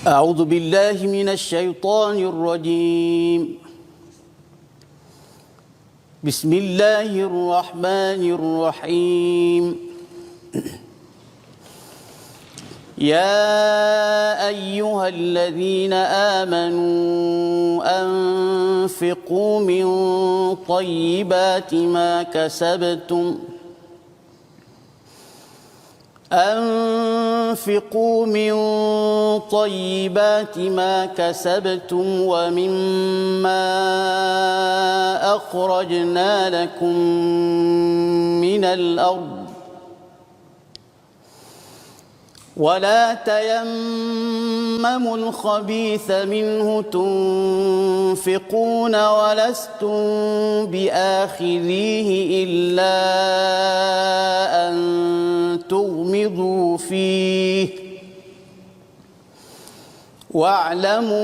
أعوذ بالله من الشيطان الرجيم. بسم الله الرحمن الرحيم. يا أيها الذين آمنوا أنفقوا من طيبات ما كسبتم ومما أخرجنا لكم من الأرض ولا تيمموا الخبيث منه تنفقون ولستم بآخذيه إلا أن تغمضوا فيه واعلموا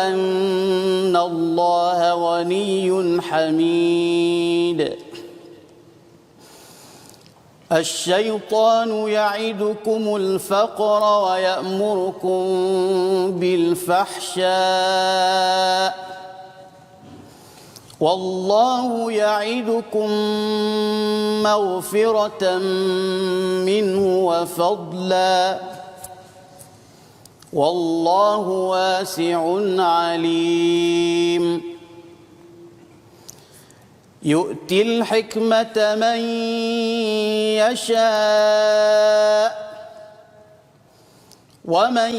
أن الله غني حميد. الشيطان يعدكم الفقر ويأمركم بالفحشاء والله يعدكم مغفرة منه وفضلا والله واسع عليم. يؤتي الحكمة من يشاء ومن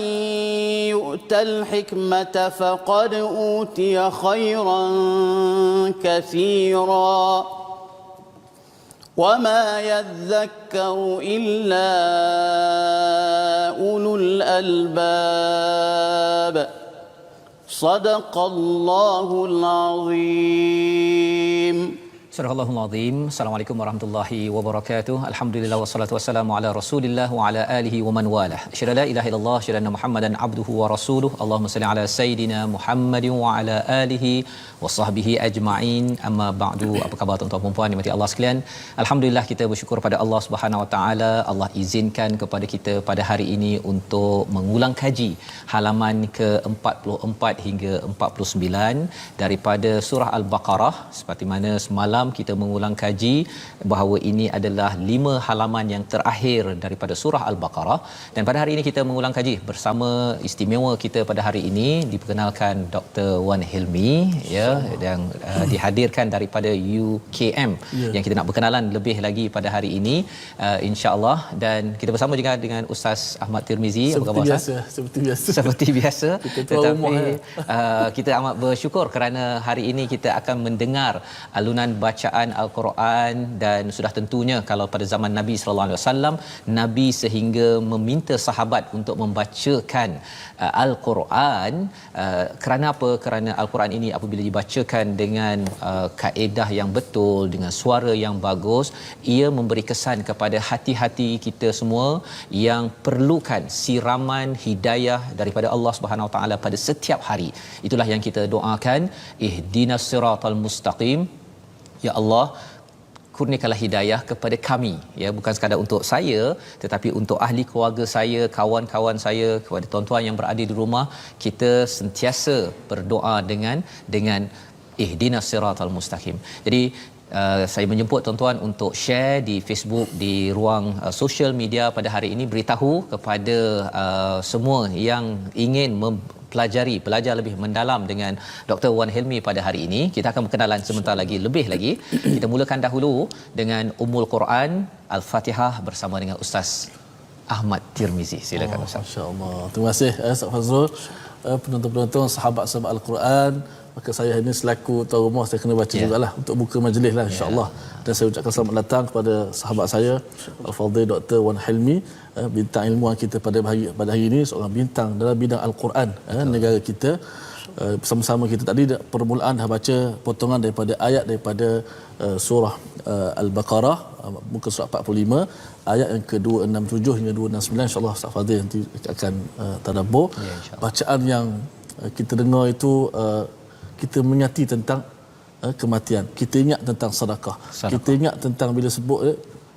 يؤت الحكمة فقد أوتي خيرا كثيرا وما يذكر إلا أولو الألباب. صدق الله العظيم. Surah Al-Azim. Assalamualaikum warahmatullahi wabarakatuh. Alhamdulillah wassalatu wassalamu ala Rasulillah wa ala alihi wa man walah. Asyhadu la ilaha illallah, asyhadu anna Muhammadan abduhu wa rasuluhu. Allahumma salli ala sayidina Muhammadin wa ala alihi wa sahbihi ajma'in. Amma ba'du. Apa khabar tuan-tuan dan puan dimati Allah sekalian? Alhamdulillah kita bersyukur pada Allah Subhanahu wa taala. Allah izinkan kepada kita pada hari ini untuk mengulang kaji halaman ke-44 hingga 49 daripada surah Al-Baqarah. Seperti mana semalam kita mengulang kaji bahawa ini adalah 5 halaman yang terakhir daripada surah Al-Baqarah, dan pada hari ini kita mengulang kaji bersama istimewa kita pada hari ini. Diperkenalkan Dr. Wan Hilmi ya, yang dihadirkan daripada UKM yang kita nak berkenalan lebih lagi pada hari ini insya-Allah, dan kita bersama juga dengan Ustaz Ahmad Tirmizi. Apa khabar Ustaz? Seperti biasa. Tetapi kita amat bersyukur kerana hari ini kita akan mendengar alunan bacaan Al-Quran, dan sudah tentunya kalau pada zaman Nabi sallallahu alaihi wasallam, Nabi sehingga meminta sahabat untuk membacakan Al-Quran. Kerana apa? Kerana Al-Quran ini apabila dibacakan dengan kaedah yang betul, dengan suara yang bagus, ia memberi kesan kepada hati-hati kita semua yang perlukan siraman hidayah daripada Allah Subhanahu Wa Taala pada setiap hari. Itulah yang kita doakan, ihdinas siratal mustaqim. Ya Allah, kurniakanlah hidayah kepada kami, ya, bukan sekadar untuk saya tetapi untuk ahli keluarga saya, kawan-kawan saya, kepada tuan-tuan yang berada di rumah. Kita sentiasa berdoa dengan ihdinas siratal mustaqim. Jadi saya menjemput tuan-tuan untuk share di Facebook, di ruang social media pada hari ini, beritahu kepada semua yang ingin belajar lebih mendalam dengan Dr. Wan Hilmi pada hari ini. Kita akan berkenalan sebentar lagi, lebih lagi. Kita mulakan dahulu dengan Ummul Quran Al-Fatihah bersama dengan Ustaz Ahmad Tirmizi. Silakan Ustaz. Masya-Allah. Terima kasih Ustaz Fazrul. Penonton-penonton, sahabat-sahabat Al-Quran, maka saya ini selaku tuan rumah, saya kena baca jugalah untuk buka majlis lah insya-Allah. Dan saya ucapkan selamat datang kepada sahabat saya Al-Fadhil Dr. Wan Hilmi, bintang ilmuwan kita pada hari ini, seorang bintang dalam bidang Al-Quran negara kita. Bersama-sama kita tadi permulaan dah baca potongan daripada ayat daripada surah Al-Baqarah muka surat 45 ayat yang ke-267 hingga 269. InsyaAllah Ustaz Fadhil nanti akan tadabbur. Bacaan yang kita dengar itu kita menyati tentang kematian, kita ingat tentang sedekah, kita ingat tentang bila sebut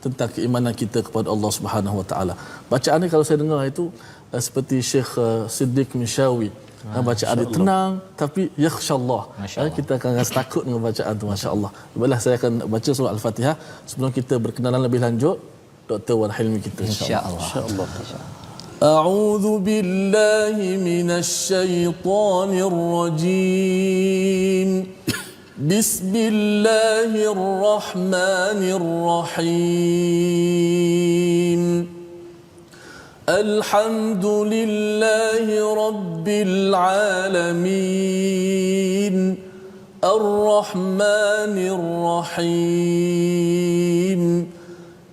tentang keimanan kita kepada Allah Subhanahu Wa Taala. Bacaan ni kalau saya dengar itu seperti Syekh Siddiq Mishawi. Bacaan dia tenang tapi yakhshallah. Kita akan rasa takut dengan bacaan tu, masya-Allah. Baiklah, saya akan baca surah Al-Fatihah sebelum kita berkenalan lebih lanjut Dr. Wan Hilmi kita, insya-Allah. Insya-Allah. A'udzu billahi minasy syaithanir rajim. Bismillahirrahmanirrahim. Alhamdulillahi rabbil alamin. Ar-Rahmanir Rahim.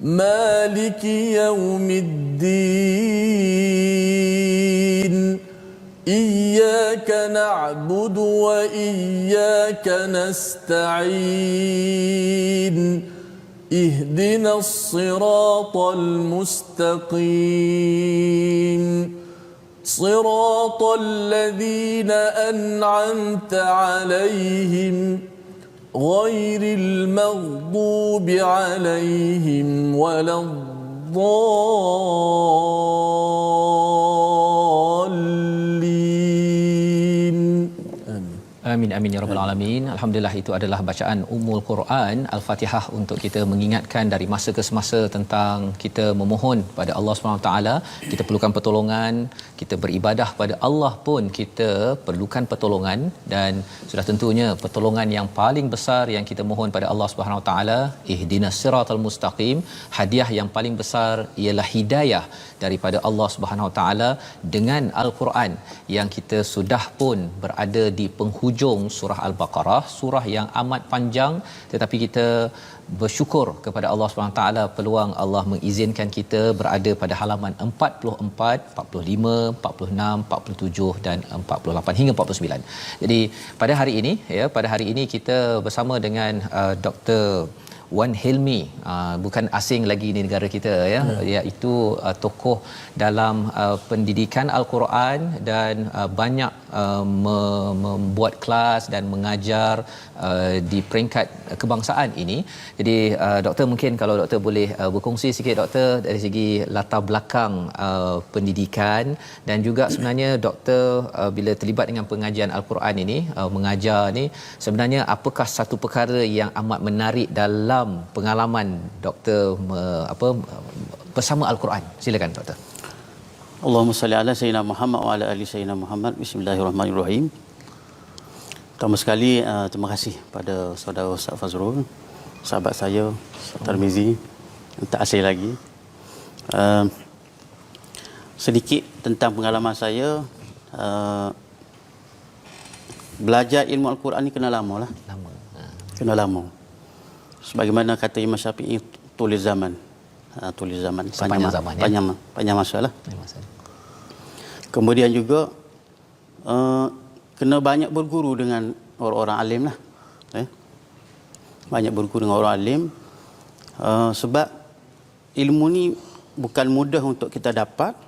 Maliki yaumiddin. Iyyaka na'budu wa iyyaka nasta'in. اهدنا الصراط المستقيم صراط الذين أنعمت عليهم غير المغضوب عليهم ولا الضالين. Amin amin ya rabbal alamin. Alhamdulillah, itu adalah bacaan Ummul Quran Al-Fatihah untuk kita mengingatkan dari masa ke semasa tentang kita memohon pada Allah Subhanahu taala, kita perlukan pertolongan, kita beribadah pada Allah pun kita perlukan pertolongan, dan sudah tentunya pertolongan yang paling besar yang kita mohon pada Allah Subhanahu taala, ihdinas siratal mustaqim, hadiah yang paling besar ialah hidayah daripada Allah Subhanahu taala dengan Al-Quran yang kita sudah pun berada di penghujung surah Al-Baqarah, surah yang amat panjang, tetapi kita bersyukur kepada Allah Subhanahu taala peluang Allah mengizinkan kita berada pada halaman 44, 45, 46, 47 dan 48 hingga 49. Jadi pada hari ini kita bersama dengan Dr. Wan Hilmi, bukan asing lagi di negara kita iaitu tokoh dalam pendidikan Al-Quran dan banyak membuat kelas dan mengajar di peringkat kebangsaan ini. Jadi doktor, mungkin kalau doktor boleh berkongsi sikit doktor dari segi latar belakang pendidikan, dan juga sebenarnya doktor bila terlibat dengan pengajian Al-Quran ini, mengajar ni, sebenarnya apakah satu perkara yang amat menarik dalam pengalaman doktor bersama Al-Quran? Silakan doktor. Allahumma salli ala sayyidina Muhammad wa ala ali sayyidina Muhammad. Bismillahirrahmanirrahim. Pertama sekali terima kasih pada saudara Ustaz Fazrul, sahabat saya Tarmizi, tak asing lagi. Sedikit tentang pengalaman saya. Belajar ilmu Al-Quran ni kena lama lah. Kena lama. Sebagaimana kata Imam Syafi'i, tulis zaman. Tulis zaman. Panjang masa lah. Kemudian juga kena banyak berguru dengan orang-orang alim lah. Banyak berguru dengan orang alim. Sebab ilmu ni bukan mudah untuk kita dapat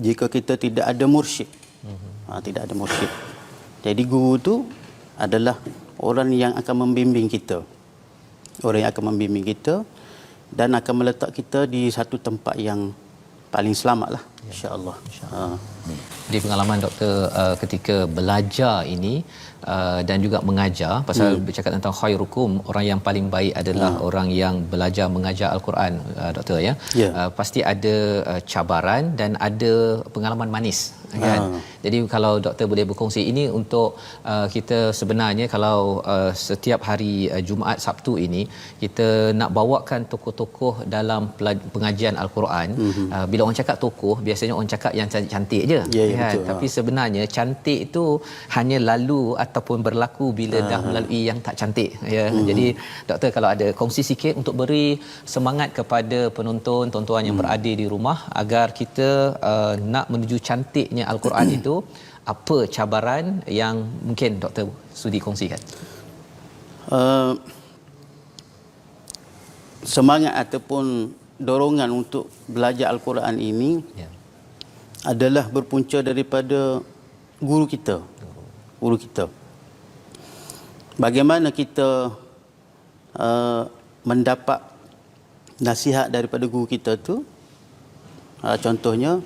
jika kita tidak ada mursyid. Tidak ada mursyid. Jadi guru tu adalah orang yang akan membimbing kita. Orang yang akan membimbing kita dan akan meletak kita di satu tempat yang paling selamat lah, insya-Allah. Di pengalaman doktor ketika belajar ini dan juga mengajar, pasal bercakap tentang khairukum, orang yang paling baik adalah orang yang belajar mengajar Al-Quran, doktor ya. Pasti ada cabaran dan ada pengalaman manis kan. Jadi kalau doktor boleh berkongsi ini untuk kita, sebenarnya kalau setiap hari Jumaat Sabtu ini kita nak bawakan tokoh-tokoh dalam pengajian Al-Quran. Bila orang cakap tokoh, biasanya orang cakap yang cantik-cantik je kan. Tapi sebenarnya cantik itu hanya lalu ataupun berlaku bila dah melalui yang tak cantik ya. Jadi doktor kalau ada kongsi sikit untuk beri semangat kepada penonton, tuan-tuan yang berada di rumah, agar kita nak menuju cantiknya Al-Quran itu, apa cabaran yang mungkin doktor sudi kongsikan? Semangat ataupun dorongan untuk belajar Al-Quran ini adalah berpunca daripada guru kita. Bagaimana kita mendapat nasihat daripada guru kita tu, contohnya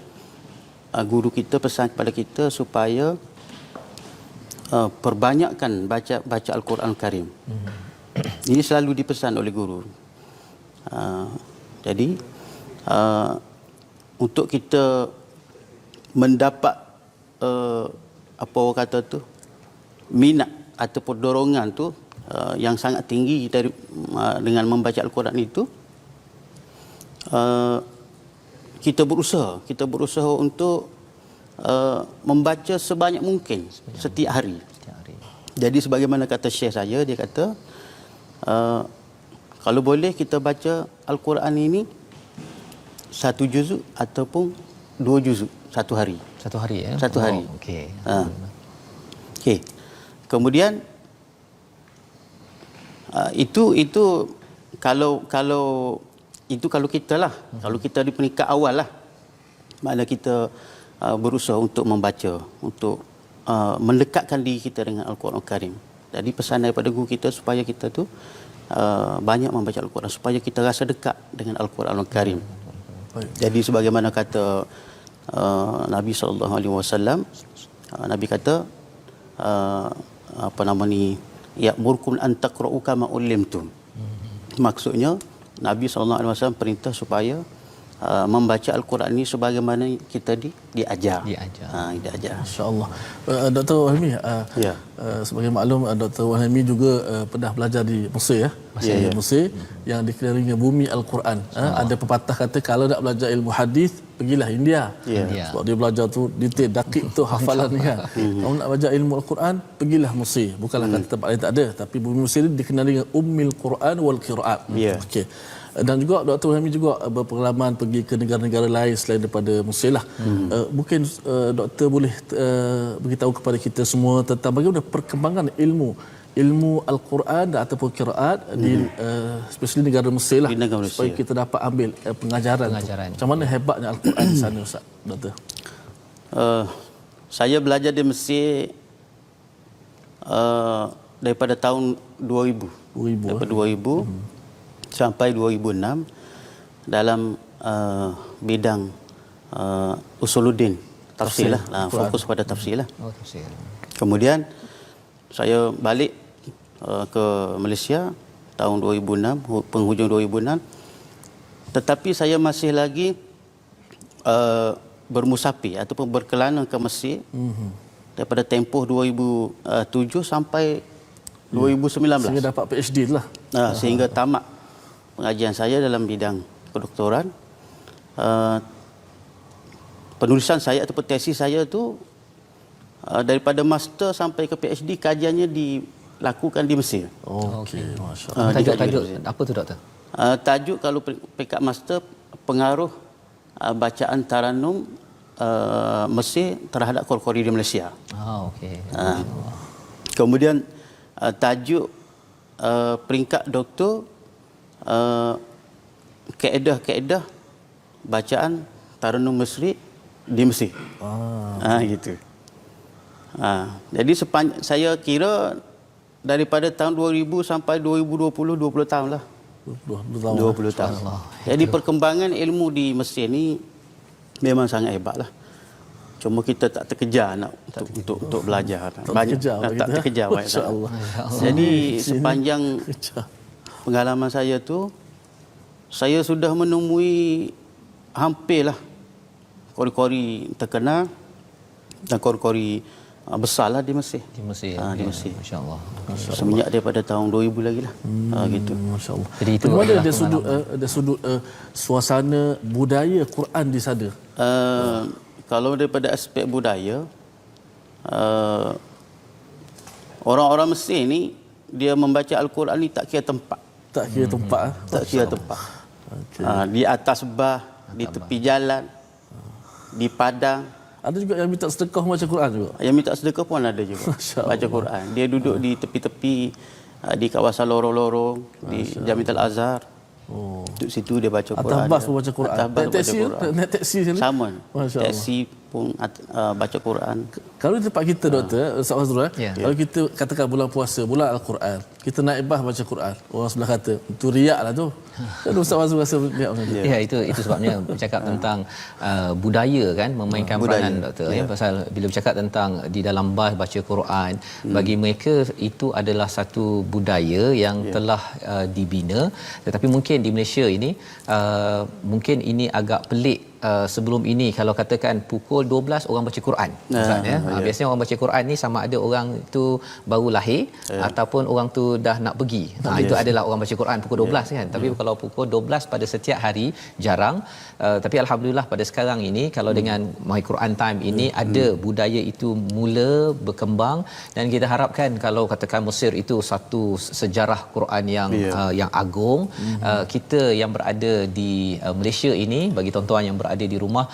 guru kita pesan kepada kita supaya perbanyakkan baca Al-Quran Karim. Ini selalu dipesan oleh guru. Jadi untuk kita mendapat apa orang kata tu, minat ataupun dorongan tu yang sangat tinggi dengan membaca Al-Quran itu, kita berusaha untuk membaca sebanyak mungkin setiap hari. Jadi sebagaimana kata Syekh saya, dia kata kalau boleh kita baca Al-Quran ini 1 juzuk ataupun 2 juzuk satu hari. Satu hari ya. Satu hari. Okey. Okey. Kemudian itu kalau kita lah, kalau kita di peringkat awal lah, makna kita berusaha untuk membaca, untuk mendekatkan diri kita dengan Al-Quran Karim. Jadi pesan daripada guru kita supaya kita tu banyak membaca Al-Quran, supaya kita rasa dekat dengan Al-Quran Karim. Jadi sebagaimana kata Nabi SAW, Nabi kata ya'murkum an taqra'u kama ullimtum. Maksudnya Nabi SAW perintah supaya membaca Al-Quran ini sebagaimana kita diajar. Diajar. Insya-Allah. Dr. Wahmi, Ya. sebagai maklum, Dr. Wahmi juga pernah belajar di Mesir ya. Di Mesir yang dikelilingi bumi Al-Quran. Ada pepatah kata kalau nak belajar ilmu hadis, pergilah India. Sebab dia belajar tu detail, dakik tu hafalan kan. Kalau nak belajar ilmu Al-Quran, pergilah Mesir. Bukanlah kata tempat lain tak ada, tapi bumi Mesir ni dikenali dengan Ummul Quran wal Qiraat. Okey. Dan juga Dr. Wahmi juga berpengalaman pergi ke negara-negara lain selain daripada Mesir lah. Mungkin doktor boleh beritahu kepada kita semua tentang bagaimana perkembangan ilmu Al-Quran ataupun qiraat di especially negara Mesir lah, supaya kita dapat ambil pengajaran. Macam mana hebatnya Al-Quran di sana, Ustaz, Doktor? Saya belajar di Mesir daripada tahun 2000. Daripada 2000 sampai 2006 dalam bidang usuluddin, tafsir lah, fokus pada tafsir lah. Tafsir. Kemudian saya balik ke Malaysia tahun 2006, penghujung 2006, tetapi saya masih lagi bermusafir ataupun berkelana ke Mesir daripada tempoh 2007 sampai 2019. Sehingga dapat PhD lah. Sehingga tamat pengajian saya dalam bidang kedoktoran. Penulisan saya ataupun tesis saya tu daripada master sampai ke PhD, kajiannya dilakukan di Mesir. Okey, masya-Allah. Tajuk apa tu, Doktor? Tajuk kalau peringkat master, pengaruh bacaan Taranum Mesir terhadap Qori di Malaysia. Okey. Kemudian tajuk peringkat doktor, kaedah-kaedah bacaan Taranum Mesri di Mesir. Gitu. Jadi saya kira daripada tahun 2000 sampai 2020, 20 tahun lah. 20 tahun. Jadi perkembangan ilmu di Mesir ni memang sangat hebat lah. Cuma kita tak terkejar untuk belajar. Tak terkejar. Jadi sepanjang pengalaman saya tu, saya sudah menemui hampirlah qori-qori terkenal dan qori-qori besarlah di Mesir. Di Mesir. Masya-Allah. Semenjak daripada tahun 2000 lagi lah. Gitu. Masya-Allah. Jadi itu ada sudut suasana budaya Quran di sana. Kalau daripada aspek budaya, orang-orang Mesir ni dia membaca Al-Quran ni tak kira tempat. Tak kira tempat. Okay. Di atas bah, di tepi jalan, di padang. Ada juga yang minta sedekah baca Quran juga. Yang minta sedekah pun ada juga. Baca Quran. Dia duduk di tepi-tepi, di kawasan lorong-lorong, di Jamiatul Azhar. Duduk situ dia baca Quran. Atas bas pun baca Quran. Naik taksi sini. sama. Taksi ataupun baca Quran. Kalau di tempat kita doktor, Ustaz Fazrul, Ya. kalau kita katakan bulan puasa, bulan Al-Quran, kita naibah baca Quran, orang sebelah kata, itu riak lah tu. Kan Ustaz Fazrul rasa riak macam tu? Ya, itu sebabnya bercakap tentang budaya kan, memainkan Budaya. peranan doktor ya. Pasal bila bercakap tentang di dalam bas baca Quran, bagi mereka itu adalah satu budaya yang telah dibina, tetapi mungkin di Malaysia ini mungkin ini agak pelik. Sebelum ini kalau katakan pukul 12 orang baca Quran Ustaz ya. Biasanya orang baca Quran ni sama ada orang tu baru lahir ataupun orang tu dah nak pergi. Itu adalah orang baca Quran pukul 12 kan. Tapi kalau pukul 12 pada setiap hari jarang. Tapi alhamdulillah pada sekarang ini kalau dengan My Quran Time ini ada budaya itu mula berkembang, dan kita harapkan kalau katakan Mesir itu satu sejarah Quran yang agung, kita yang berada di Malaysia ini, bagi tuan-tuan yang berada di rumah,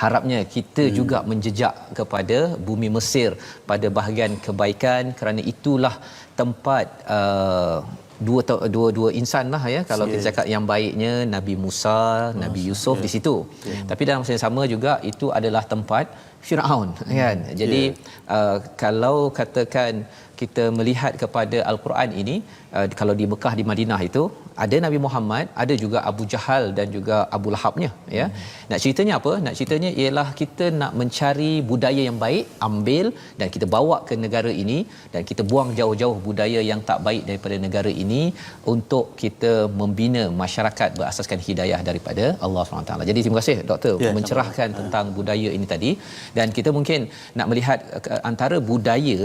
harapnya kita juga menjejak kepada bumi Mesir pada bahagian kebaikan, kerana itulah tempat dua insan lah ya, kalau kita cakap yang baiknya Nabi Musa, Nabi Yusuf di situ. Tapi dalam masa yang sama juga itu adalah tempat Firaun kan. Jadi kalau katakan kita melihat kepada Al-Quran ini, kalau di Mekah, di Madinah itu ada Nabi Muhammad, ada juga Abu Jahal dan juga Abu Lahabnya ya. Nak ceritanya apa? Nak ceritanya ialah kita nak mencari budaya yang baik, ambil dan kita bawa ke negara ini, dan kita buang jauh-jauh budaya yang tak baik daripada negara ini untuk kita membina masyarakat berasaskan hidayah daripada Allah SWT. Jadi terima kasih doktor mencerahkan tentang budaya ini tadi, dan kita mungkin nak melihat antara budaya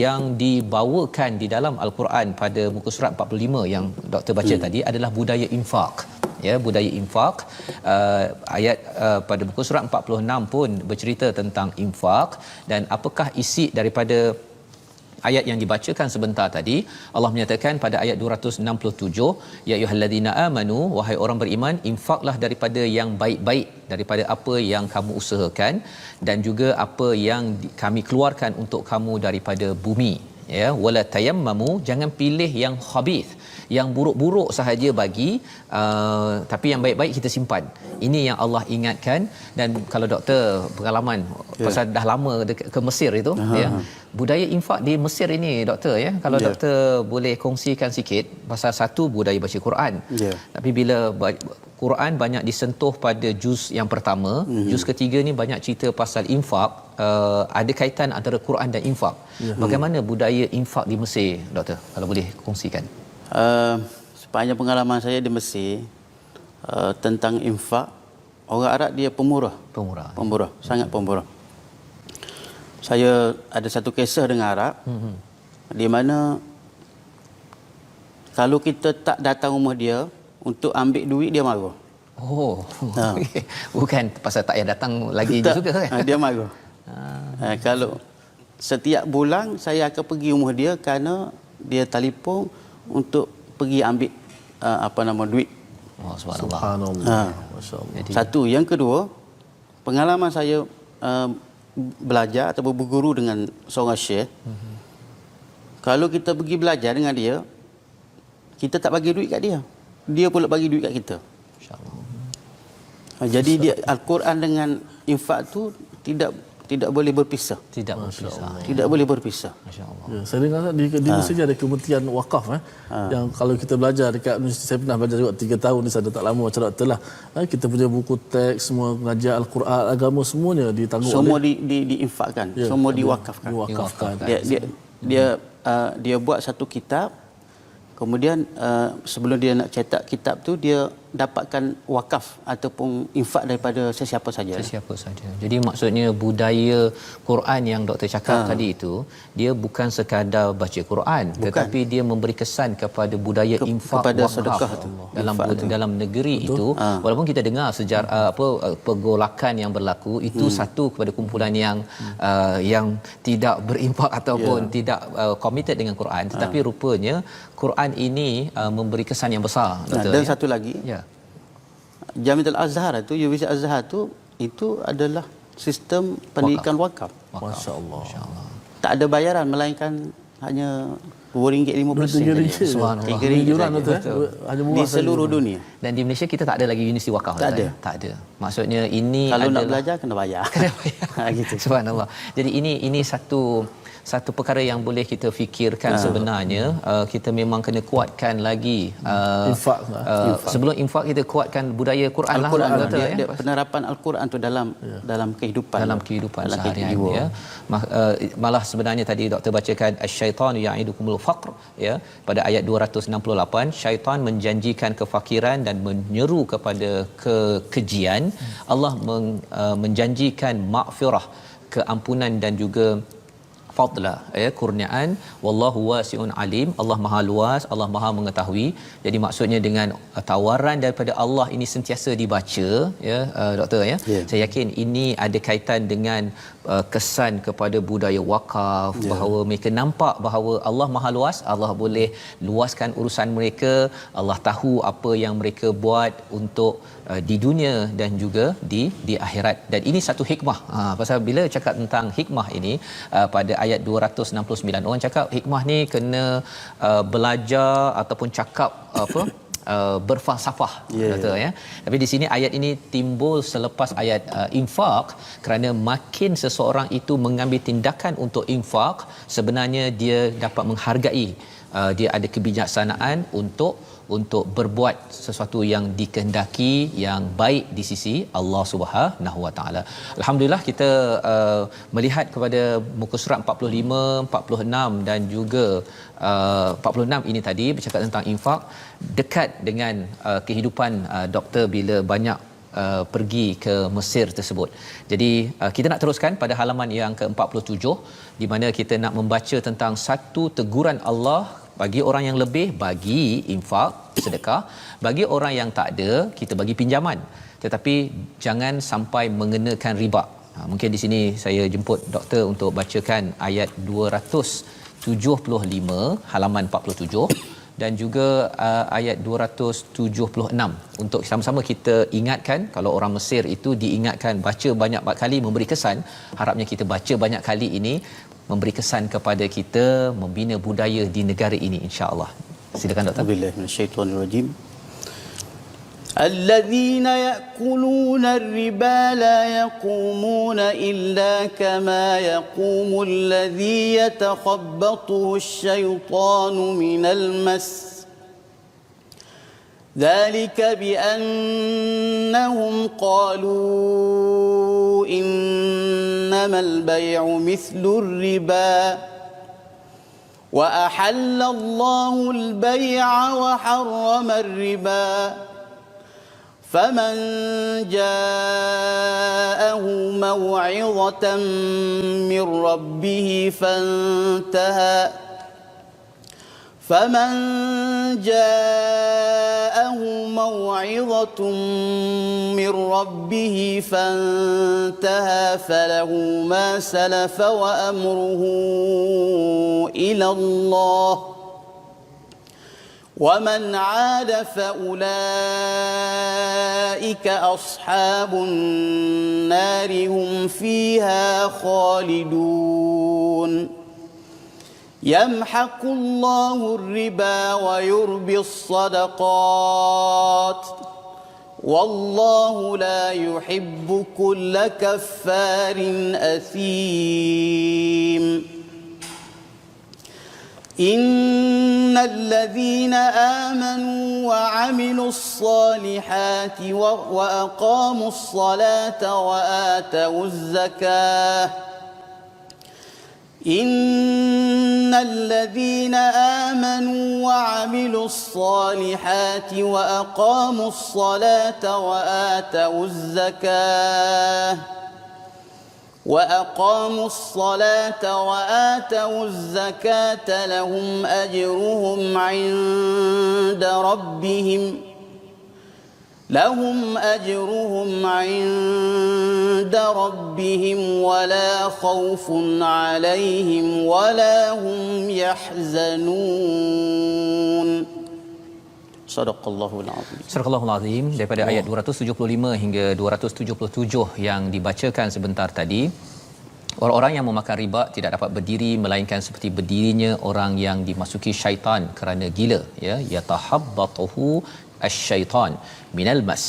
yang dibawakan di dalam Al-Quran pada muka surat 45 yang doktor baca tadi adalah budaya infak ya, budaya infak. Ayat pada muka surat 46 pun bercerita tentang infak, dan apakah isi daripada ayat yang dibacakan sebentar tadi. Allah menyatakan pada ayat 267, ya ayyuhallazina amanu, wahai orang beriman, infaklah daripada yang baik-baik daripada apa yang kamu usahakan, dan juga apa yang kami keluarkan untuk kamu daripada bumi ya. Wala tayammamu, jangan pilih yang khabith, yang buruk-buruk sahaja bagi, tapi yang baik-baik kita simpan. Ini yang Allah ingatkan. Dan kalau doktor pengalaman pasal dah lama ke Mesir itu ya, budaya infak di Mesir ini doktor ya, kalau doktor boleh kongsikan sikit pasal satu budaya baca Quran. Tapi bila Quran banyak disentuh pada juz yang pertama, juz ketiga ni banyak cerita pasal infak, ada kaitan antara Quran dan infak. Bagaimana budaya infak di Mesir doktor, kalau boleh kongsikan? Sepanjang pengalaman saya di Mesir, tentang infak, orang Arab dia pemurah, sangat pemurah. Saya ada satu kisah dengan Arab, di mana kalau kita tak datang rumah dia untuk ambil duit, dia marah. Bukan pasal tak payah datang lagi tak, juga kan? Dia marah. Kalau setiap bulan saya akan pergi rumah dia kerana dia telefon untuk pergi ambil duit. Subhanallah. Masya-Allah. Satu, yang kedua, pengalaman saya belajar atau berguru dengan seorang syekh. Kalau kita pergi belajar dengan dia, kita tak bagi duit kat dia, dia pula bagi duit kat kita. Insya-Allah. Jadi dia Al-Quran dengan infak tu tidak boleh berpisah. Tidak boleh berpisah. Masya-Allah. Ya, saya dengar di Mesir ada kementerian wakaf yang kalau kita belajar dekat universiti, saya pernah belajar juga 3 tahun di sana, tak lama macam doktor lah. Kita punya buku teks, semua pengajian Al-Quran, agama semuanya ditanggung semua diinfakkan, semua diwakafkan. Dia buat satu kitab. Kemudian sebelum dia nak cetak kitab tu, dia dapatkan wakaf ataupun infak daripada sesiapa saja. Jadi maksudnya budaya Quran yang doktor cakap tadi itu, dia bukan sekadar baca Quran, tetapi dia memberi kesan kepada budaya infak, kepada wakaf sedekah tu. Dalam negeri itu. Walaupun kita dengar sejarah pergolakan yang berlaku itu satu kepada kumpulan yang tidak berinfak ataupun tidak committed dengan Quran, tetapi rupanya Quran ini memberi kesan yang besar, doktor. Dan satu lagi, Jamiatul Azhar tu, Universiti Azhar tu, itu adalah sistem pendidikan wakaf. Masya-Allah. Tak ada bayaran, melainkan hanya RM2.50 saja. Subhanallah. RM3 Yuran saja. betul. Hanya murah Di saja. seluruh dunia. Dan di Malaysia kita tak ada lagi universiti wakaf. Tak Ustaz, ada. ya? Tak ada. Maksudnya ini Kalau nak adalah belajar kena bayar. Gitu. Subhanallah. Jadi ini satu perkara yang boleh kita fikirkan sebenarnya. Kita memang kena kuatkan lagi Infak. sebelum infak kita kuatkan budaya Quran Al-Quran lah, betul, dia penerapan Al-Quran tu dalam kehidupan. dalam kehidupan dalam seharian jiwa. ya. Malah sebenarnya tadi doktor bacakan asy-syaitanu ya'idukumul faqr ya, pada ayat 268 syaitan menjanjikan kefakiran dan menyeru kepada kekejian. Allah menjanjikan maghfirah, keampunan dan juga fadla, kurniaan. Wallahu wasi'un alim. Allah Maha luas, Allah Maha mengetahui. Jadi maksudnya dengan tawaran daripada Allah ini sentiasa dibaca ya, doktor ya. Yeah. Saya yakin ini ada kaitan dengan kesan kepada budaya wakaf, bahawa mereka nampak bahawa Allah Maha luas, Allah boleh luaskan urusan mereka, Allah tahu apa yang mereka buat untuk di dunia dan juga di akhirat. Dan ini satu hikmah. Pasal bila cakap tentang hikmah ini, pada ayat 269 orang cakap hikmah ni kena belajar ataupun cakap berfalsafah, kata ya. Tapi di sini ayat ini timbul selepas ayat infak, kerana makin seseorang itu mengambil tindakan untuk infak, sebenarnya dia dapat menghargai, dia ada kebijaksanaan untuk berbuat sesuatu yang dikehendaki, yang baik di sisi Allah Subhanahu Wa Taala. Alhamdulillah kita melihat kepada muka surat 45, 46 dan juga 46 ini tadi bercakap tentang infak, dekat dengan kehidupan doktor bila banyak pergi ke Mesir tersebut. Jadi kita nak teruskan pada halaman yang ke-47, di mana kita nak membaca tentang satu teguran Allah bagi orang yang lebih, bagi infak, sedekah. Bagi orang yang tak ada, kita bagi pinjaman, tetapi jangan sampai mengenakan riba. Mungkin di sini saya jemput doktor untuk bacakan ayat 275 halaman 47 dan juga ayat 276 untuk sama-sama kita ingatkan. Kalau orang Mesir itu diingatkan baca banyak kali memberi kesan, harapnya kita baca banyak kali ini memberi kesan kepada kita membina budaya di negara ini, insya-Allah. Silakan doktor. Billahi minasyaitonirrajim. الذين يأكلون الربا لا يقومون إلا كما يقوم الذي يتخبطه الشيطان من المس ذلك بأنهم قالوا إنما البيع مثل الربا وأحل الله البيع وحرم الربا فمن جاءه موعظة من ربه فانتهى فله ما سلف وأمره إلى الله ومن عاد فأولئك أصحاب النار هم فيها خالدون يمحق الله الربا ويربي الصدقات والله لا يحب كل كفار أثيم إن الذين آمنوا وعملوا الصالحات وأقاموا الصلاة وآتوا الزكاة إن الذين آمنوا وعملوا الصالحات وأقاموا الصلاة وآتوا الزكاة لهم أجرهم عند ربهم ولا خوف عليهم ولا هم يحزنون. Sadaqallahul azim. Sadaqallahul azim. Daripada ayat 275 hingga 277 yang dibacakan sebentar tadi, Orang-orang yang memakan riba tidak dapat berdiri melainkan seperti berdirinya orang yang dimasuki syaitan kerana gila, ya, yatahabbatuhu asy-syaitan minal mas.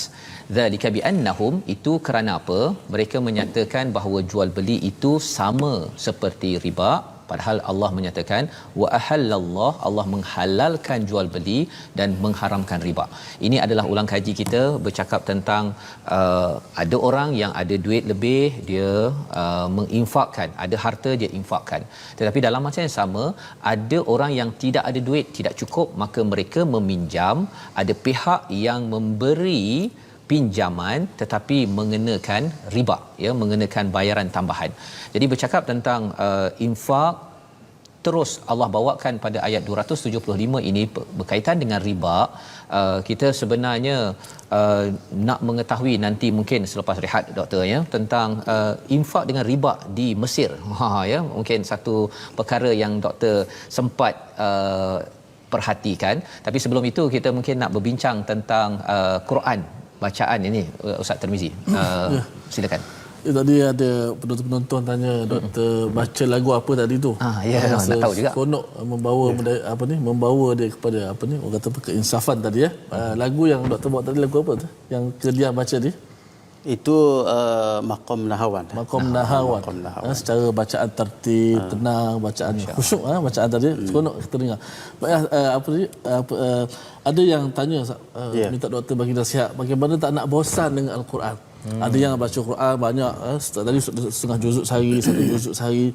Zalika bi annahum, itu kerana apa? Mereka menyatakan bahawa jual beli itu sama seperti riba, padahal Allah menyatakan wa ahallallah, Allah menghalalkan jual beli dan mengharamkan riba. Ini adalah ulang kaji kita bercakap tentang ada orang yang ada duit lebih, dia menginfakkan, ada harta dia infakkan. Tetapi dalam masa yang sama ada orang yang tidak ada duit, tidak cukup, maka mereka meminjam, ada pihak yang memberi pinjaman tetapi mengenakan riba, ya, mengenakan bayaran tambahan. Jadi bercakap tentang infak, terus Allah bawakan pada ayat 275 ini berkaitan dengan riba. Kita sebenarnya nak mengetahui nanti mungkin selepas rehat doktor, ya, tentang infak dengan riba di Mesir. Ya, mungkin satu perkara yang doktor sempat perhatikan. Tapi sebelum itu kita mungkin nak berbincang tentang Quran bacaan ini, Ustaz Tirmizi. Silakan. Tadi ada penonton tanya doktor baca lagu apa tadi tu. Ya, nak tahu juga. Konok membawa membawa dia kepada orang kata keinsafan tadi, ya. Lagu yang doktor bawa tadi lagu apa tu? Yang dia baca tadi? Itu Maqam Nahawan. Maqam Nahawan. Secara bacaan tertib, tenang, bacaan khusyuk, bacaan tadi seronok kita dengar. Ada yang tanya, minta doktor bagi nasihat bagaimana tak nak bosan dengan Al-Quran. Ada yang baca Quran banyak, tadi setengah juzuk sehari, satu juzuk sehari.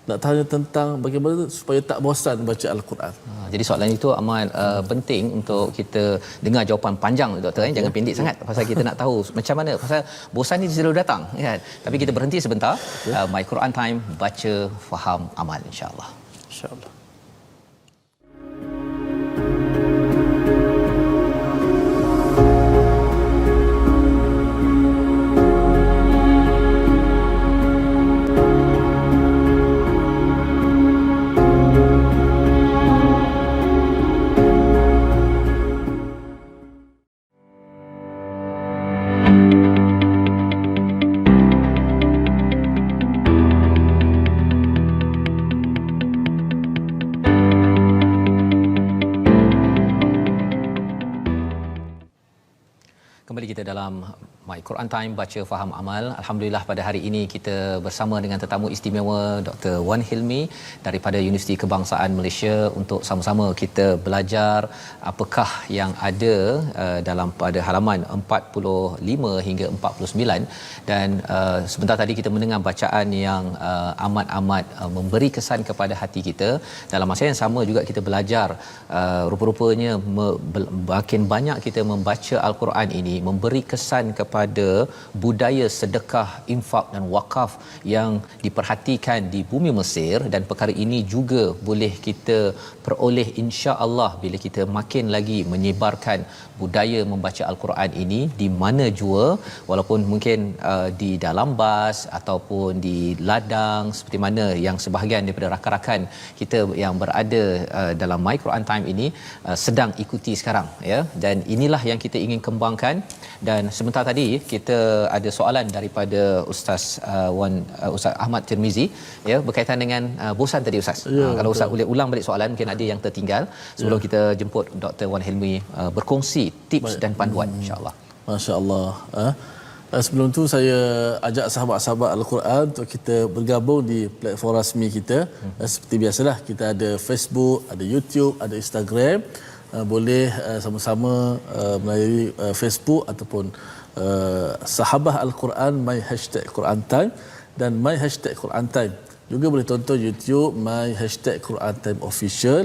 Nak tanya tentang bagaimana supaya tak bosan baca Al-Quran. Jadi soalan itu amat penting untuk kita dengar jawapan panjang, doktor, jangan pendek sangat, pasal kita nak tahu macam mana, pasal bosan ni selalu datang, kan. Tapi kita berhenti sebentar. My Quran Time, baca, faham, amal, insya-Allah. Insya-Allah. Kembali kita dalam My Quran Time, baca, faham, amal. Alhamdulillah pada hari ini kita bersama dengan tetamu istimewa Dr. Wan Hilmi daripada Universiti Kebangsaan Malaysia untuk sama-sama kita belajar apakah yang ada dalam pada halaman 45 hingga 49. Dan sebentar tadi kita mendengar bacaan yang amat-amat memberi kesan kepada hati kita. Dalam masa yang sama juga kita belajar rupa-rupanya makin banyak kita membaca Al-Quran ini memberi kesan kepada budaya sedekah, infak dan wakaf yang diperhatikan di bumi Mesir, dan perkara ini juga boleh kita peroleh insya-Allah bila kita makin lagi menyebarkan budaya membaca Al-Quran ini di mana jua, walaupun mungkin di dalam bas ataupun di ladang, seperti mana yang sebahagian daripada rakan-rakan kita yang berada dalam My Quran Time ini sedang ikuti sekarang, ya. Dan inilah yang kita ingin kembangkan. Dan sebentar tadi kita ada soalan daripada Ustaz Ustaz Ahmad Tirmizi, ya, berkaitan dengan bosan tadi, Ustaz. Kalau Ustaz boleh ulang balik soalan, mungkin ada yang tertinggal sebelum kita jemput Dr. Wan Hilmi berkongsi tips dan panduan, insya-Allah. Masya-Allah. Sebelum tu saya ajak sahabat-sahabat Al-Quran untuk kita bergabung di platform rasmi kita. Seperti biasalah, kita ada Facebook, ada YouTube, ada Instagram. Boleh sama-sama melalui Facebook ataupun Sahabah Al-Quran My #Quran Time dan My #Quran Time. Juga boleh tonton YouTube My #Quran Time Official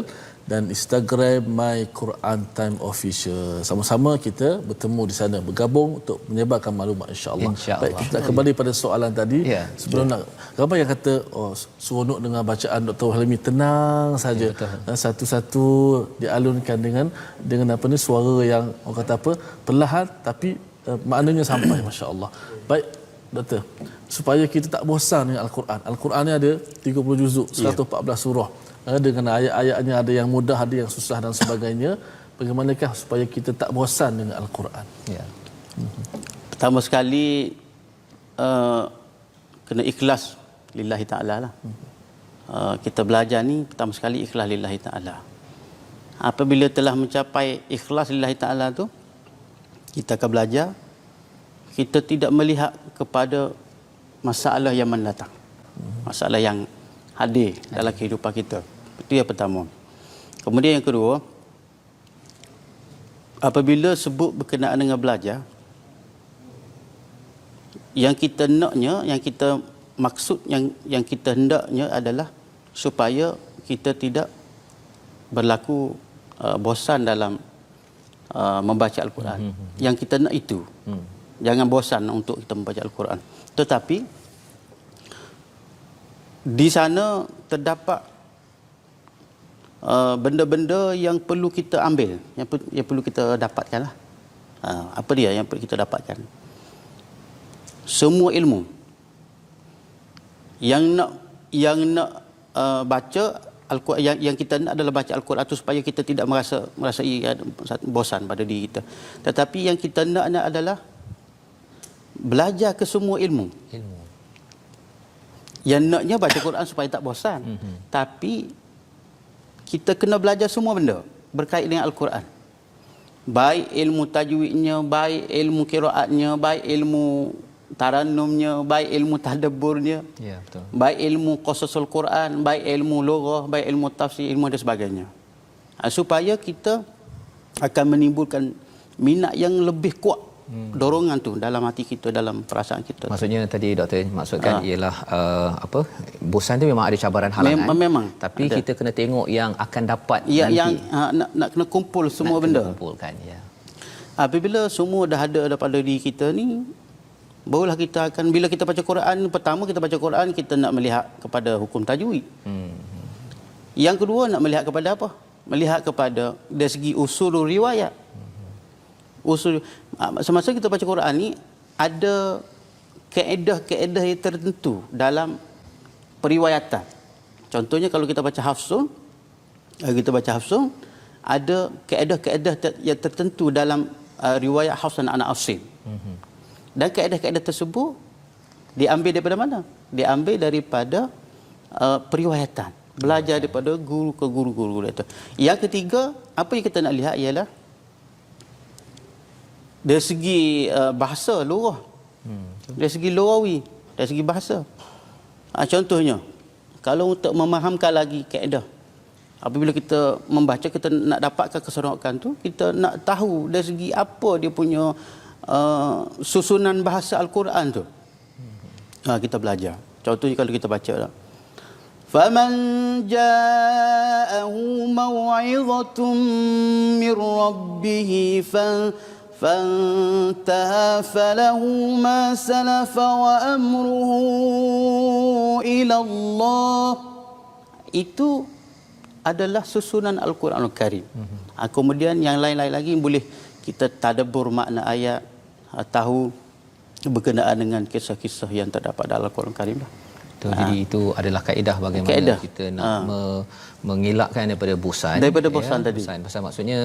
dan Instagram My Quran Time Official. Sama-sama kita bertemu di sana, bergabung untuk menyebarkan maklumat, insya-Allah. Baik, kita kembali pada soalan tadi. Sebelum nak, ramai yang kata seronok dengan bacaan Dr. Hilmi, tenang saja. Satu-satu dialunkan dengan apa ni, suara yang orang kata apa, perlahan tapi maknanya sampai, masya-Allah. Baik doktor, supaya kita tak bosan dengan Al-Quran. Al-Quran ni ada 30 juzuk, 114 surah. Dengan ayat-ayatnya ada yang mudah, ada yang susah dan sebagainya. Bagaimanakah supaya kita tak bosan dengan Al-Quran? Pertama sekali, kena ikhlas lillahi ta'ala lah. Kita belajar ni pertama sekali ikhlas lillahi ta'ala. Apabila telah mencapai ikhlas lillahi ta'ala tu, kita akan belajar, kita tidak melihat kepada masalah yang mendatang, masalah yang hadir dalam kehidupan kita. Itu yang pertama. Kemudian yang kedua, apabila sebut berkenaan dengan belajar, yang kita naknya, yang kita maksud, yang kita hendaknya adalah supaya kita tidak berlaku bosan dalam membaca Al-Quran. Yang kita nak itu. Jangan bosan untuk kita membaca Al-Quran. Tetapi di sana terdapat benda-benda yang perlu kita ambil, yang perlu kita dapatkan lah. Apa dia yang perlu kita dapatkan? Semua ilmu yang nak baca Al-Quran, yang kita nak adalah baca Al-Quran itu supaya kita tidak merasai bosan pada diri kita. Tetapi yang kita nak adalah belajar ke semua ilmu. Yang naknya baca Quran supaya tak bosan. Tapi kita kena belajar semua benda berkait dengan Al-Quran. Baik ilmu tajwidnya, baik ilmu qiraatnya, baik ilmu taranumnya, baik ilmu tadabburnya, Ya, betul. baik ilmu qasasul Quran, baik ilmu lughah, baik ilmu tafsir, ilmu dan sebagainya. Supaya kita akan menimbulkan minat yang lebih kuat, dorongan tu dalam hati kita, dalam perasaan kita. Maksudnya tadi doktor maksudkan ialah bosan tu memang ada cabaran halangan. Memang. Tapi ada. kita kena tengok yang akan dapat Ya, nanti. yang nak kena kumpul semua benda. Kumpulkan, ya. Apabila semua dah ada daripada diri kita ni, barulah kita akan, bila kita baca Quran, pertama kita baca Quran, kita nak melihat kepada hukum tajwid. Yang kedua nak melihat kepada apa? Melihat kepada dari segi usul riwayat. Usul, semasa kita baca Quran ni ada kaedah-kaedah yang tertentu dalam periwayatan. Contohnya kalau kita baca Hafsun, ada kaedah-kaedah yang tertentu dalam riwayat Hafs dan anak Asim. Dan kaedah-kaedah tersebut diambil daripada mana? Diambil daripada periwayatan. Belajar daripada guru ke guru itu. Yang ketiga, apa yang kita nak lihat ialah dari segi bahasa, lughah. Dari segi lughawi, dari segi bahasa. Contohnya, kalau untuk memahamkan lagi kaedah, apabila kita membaca, kita nak dapatkan keseronokan tu, kita nak tahu dari segi apa dia punya susunan bahasa Al-Quran tu. Kita belajar. Contohnya kalau kita baca lah, فَمَنْ جَاءَهُ مَوْعِظَةٌ مِّنْ رَبِّهِ فَانْتَهَى فَلَهُ مَا سَلَفَ وَأَمْرُهُ إِلَى اللَّهِ. Itu adalah susunan Al-Quran Al-Karim. Kemudian yang lain-lain lagi boleh kita tadabbur makna ayat, tahu berkenaan dengan kisah-kisah yang terdapat dalam Al-Quran Karim lah. Jadi itu adalah kaedah bagaimana kita nak mengelakkan daripada bosan. Daripada bosan tadi. Bosan. Pasal maksudnya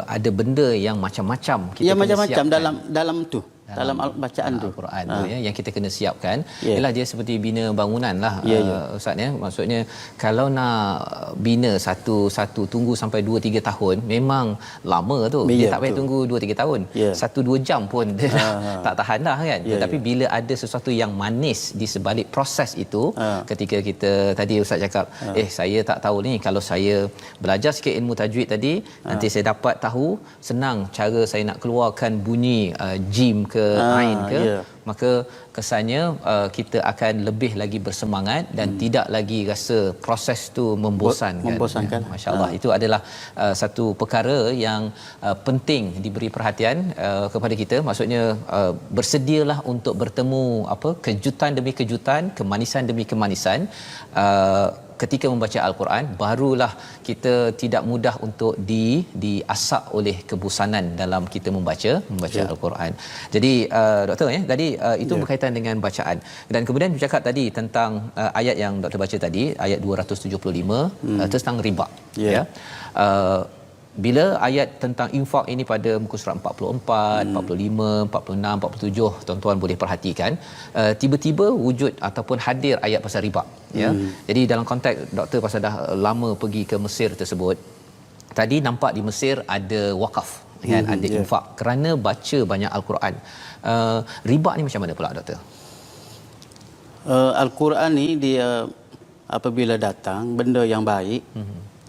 ada benda yang macam-macam kita ya, kena macam-macam siapkan. dalam tu. Dalam bacaan tu. Al-Quran tu ya, yang kita kena siapkan ialah dia seperti bina bangunan lah Ustaz ya. Maksudnya kalau nak bina satu tunggu sampai 2-3 tahun memang lama tu. Dia tak payah tunggu 2-3 tahun. 1-2 jam pun dia tak tahan dah kan. Tetapi bila ada sesuatu yang manis di sebalik proses itu, ketika kita tadi Ustaz cakap saya tak tahu ni, kalau saya belajar sikit ilmu tajwid tadi, nanti saya dapat tahu senang cara saya nak keluarkan bunyi jim ke ain ke, maka kesannya kita akan lebih lagi bersemangat dan tidak lagi rasa proses tu membosankan. Ya, Masya-Allah. Itu adalah satu perkara yang penting diberi perhatian kepada kita. Maksudnya bersedialah untuk bertemu kejutan demi kejutan, kemanisan demi kemanisan. Ketika membaca Al-Quran, barulah kita tidak mudah untuk diasak oleh kebosanan dalam kita membaca Al-Quran. Jadi doktor tadi itu berkaitan dengan bacaan. Dan kemudian bercakap tadi tentang ayat yang doktor baca tadi, ayat 275 tentang riba. bila ayat tentang infak ini pada muka surat 44, 45, 46, 47 tuan-tuan boleh perhatikan, tiba-tiba wujud ataupun hadir ayat pasal riba, ya. Jadi dalam konteks doktor pasal dah lama pergi ke Mesir tersebut, tadi nampak di Mesir ada wakaf, kan, ada infak kerana baca banyak al-Quran. Riba ni macam mana pula doktor? Al-Quran ni dia apabila datang benda yang baik,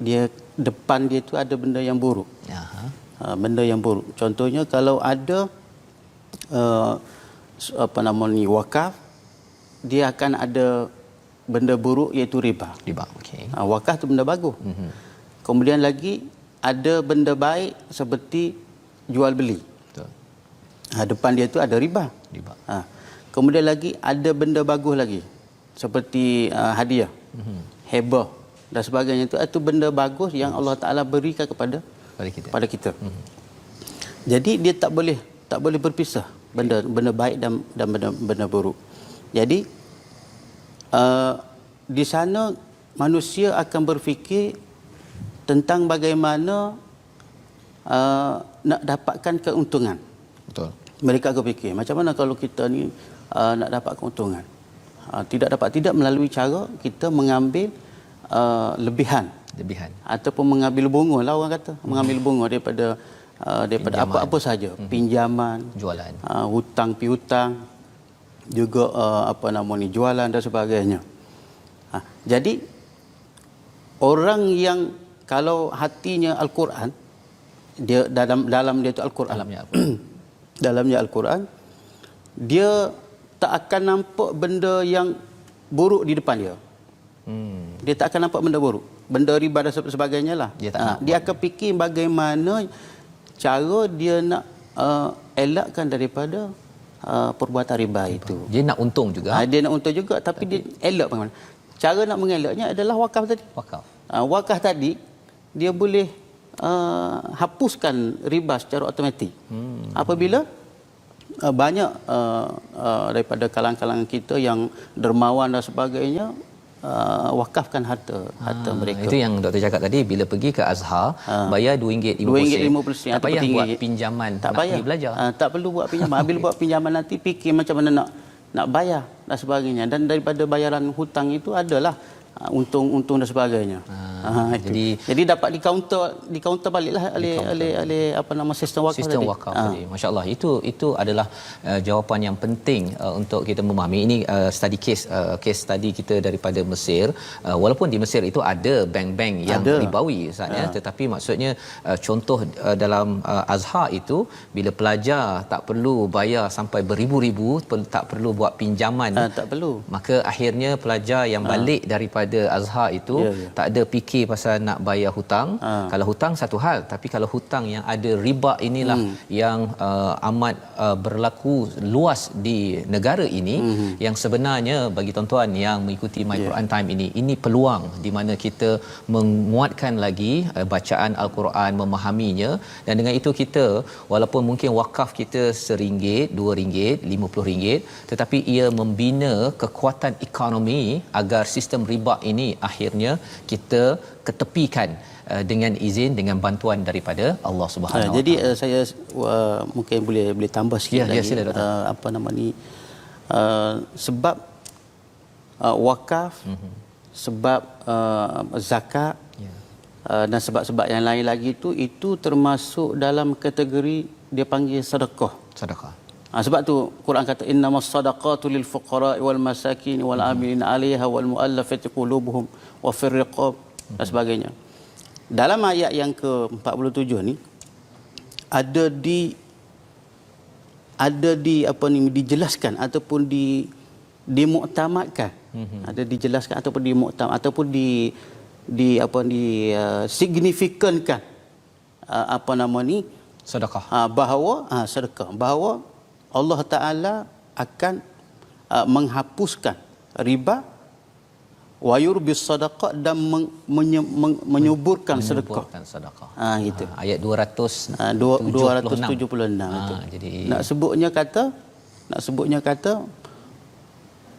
dia depan dia tu ada benda yang buruk. Benda yang buruk. Contohnya kalau ada wakaf, dia akan ada benda buruk iaitu riba. Riba, okey. Wakaf tu benda bagus. Kemudian lagi ada benda baik seperti jual beli. Betul. Depan dia tu ada riba. Kemudian lagi ada benda bagus lagi seperti hadiah, hebah dan sebagainya. Itu benda bagus yang Allah Taala berikan kepada kita. Jadi dia tak boleh berpisah benda baik dan benda buruk. Jadi di sana manusia akan berfikir tentang bagaimana nak dapatkan keuntungan. Betul. Mereka akan fikir macam mana kalau kita ni nak dapat keuntungan. Tidak melalui cara kita mengambil lebihan ataupun mengambil bunga lah, orang kata mengambil bunga daripada apa-apa saja, pinjaman, jualan, hutang piutang, juga jualan dan sebagainya. Jadi orang yang kalau hatinya Al-Quran, dia dalam dia tu Al-Quran, dalamnya Al-Quran, dia tak akan nampak benda yang buruk di depan dia. Dia tak akan nampak benda buruk, benda riba dan sebagainya lah. Dia akan fikir bagaimana cara dia nak elakkan daripada perbuatan riba itu. Dia nak untung juga. Dia nak untung juga, tapi dia elak bagaimana? Cara nak mengelaknya adalah wakaf tadi. Wakaf tadi dia boleh hapuskan riba secara automatik. Apabila banyak daripada kalangan-kalangan kita yang dermawan dan sebagainya wakafkan harta mereka. Itu yang doktor cakap tadi, bila pergi ke Azhar bayar RM2.50 tak payah buat pinjaman, tak nak payah pergi belajar. Tak perlu buat pinjaman. Bila buat pinjaman nanti fikir macam mana nak bayar dan sebagainya, dan daripada bayaran hutang itu adalah untung dan sebagainya. Jadi dapat di counter baliklah oleh sistem wakaf tadi. Masya-Allah, itu adalah jawapan yang penting untuk kita memahami. Ini study case study kita daripada Mesir. Walaupun di Mesir itu ada bank-bank yang ribawi Ustaz, ya, tetapi maksudnya contoh dalam Azhar itu bila pelajar tak perlu bayar sampai beribu-ribu, tak perlu buat pinjaman, tak perlu. Maka akhirnya pelajar yang balik daripada Azhar itu tak ada fikir pasal nak bayar hutang. Kalau hutang satu hal, tapi kalau hutang yang ada riba inilah yang amat berlaku luas di negara ini, yang sebenarnya bagi tuan-tuan yang mengikuti My Quran Time ini peluang di mana kita menguatkan lagi bacaan Al-Quran, memahaminya, dan dengan itu kita walaupun mungkin wakaf kita RM1, RM2, RM50, tetapi ia membina kekuatan ekonomi agar sistem riba ini akhirnya kita ketepikan dengan izin, dengan bantuan daripada Allah Subhanahu Wa Taala. Jadi saya mungkin boleh tambah sikit lagi. Sebab wakaf, sebab zakat, dan sebab-sebab yang lain lagi itu termasuk dalam kategori dia panggil sedekah. Sebab tu Quran kata innamas sadaqatu lil fuqara'i wal masakin wal amilin 'alaiha wal mu'allafati qulubuhum wa fir riqab dan sebagainya. Dalam ayat yang ke-47 ni ada dijelaskan ataupun dimuktamadkan. Ada dijelaskan ataupun dimuktamad ataupun signifikankan sedekah. Bahawa Allah Ta'ala akan menghapuskan riba wa yurbis sadaqah dan menyuburkan sedekah. Gitu. Ayat 276 itu. Jadi Nak sebutnya kata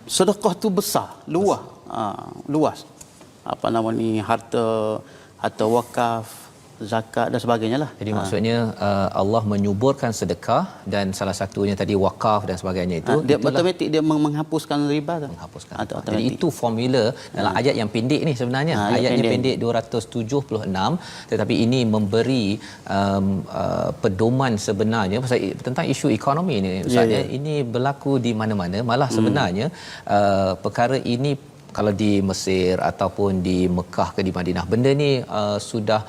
sedekah tu besar, luas. Harta wakaf, zakat dan sebagainya lah. Jadi maksudnya Allah menyuburkan sedekah dan salah satunya tadi wakaf dan sebagainya itu Dia automatik dia menghapuskan riba tu. menghapuskan. Atau Jadi itu formula dalam ayat yang pendek ni sebenarnya. Ayatnya pendek 276 tetapi ini memberi pedoman sebenarnya pasal tentang isu ekonomi ni Ustaz ya. Ini berlaku di mana-mana, malah sebenarnya perkara ini kalau di Mesir ataupun di Mekah ke di Madinah benda ni sudah